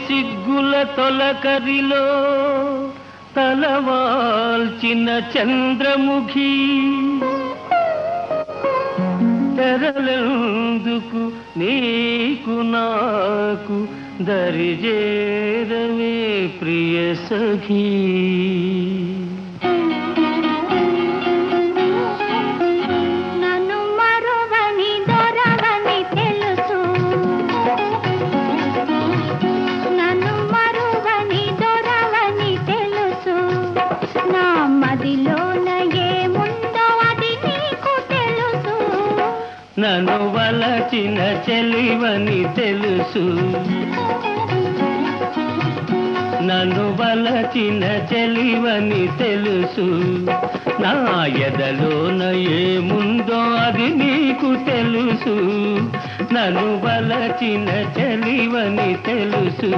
సిగ్గుల తొలకరిలో తలవాల్చిన చంద్రముఖి తెరలెందుకు నీకు నాకు దరిజేరవే ప్రియ సఖీ. నన్ను వలచిన చెలివని తెలుసు, నన్ను వలచిన చెలివని తెలుసు. నా ఎదలోన ఏముందో అది నీకు తెలుసు. నన్ను వలచిన చెలివని తెలుసు.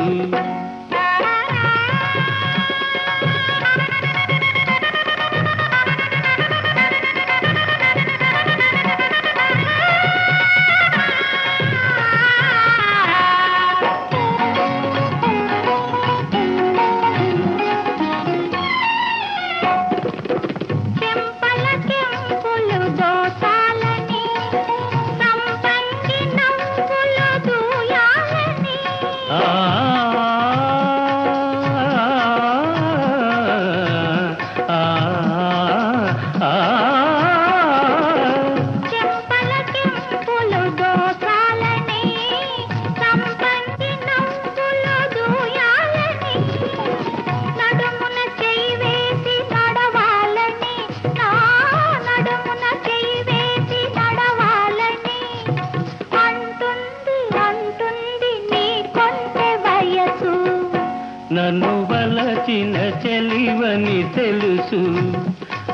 నన్ను వలచిన చెలివని తెలుసు.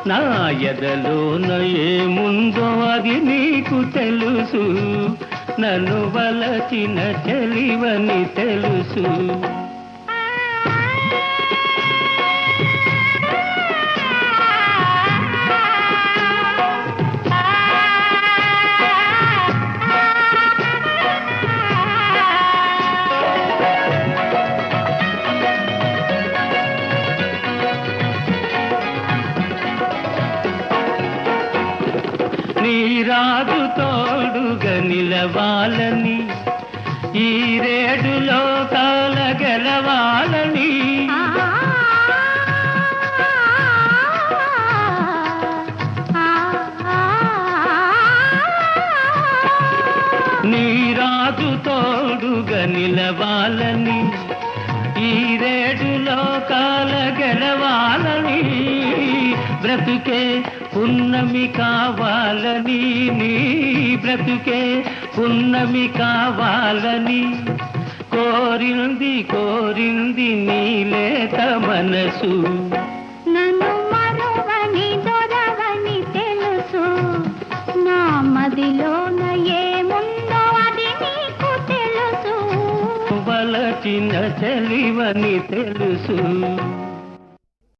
నా ఎదలోన ఏముందో అది నీకు తెలుసు. నన్ను వలచిన చెలివని తెలుసు. నీరాజు తోడుగా నిలవాలని, ఈ రేడులో కాల గెలవాలని, నీరాజు తోడుగా నిలవాలని, ఈ రేడులో కాల గెలవాలని, బ్రతుకే పున్నమి కావాలని, నీ బ్రతుకే పున్నమి కావాలని కోరింది కోరింది నీలేత మనసు. నన్ను మరువని దొరవని తెలుసు. నా మదిలోన ఏముందో అది నీకు తెలుసు. వలచిన చెలివని తెలుసు.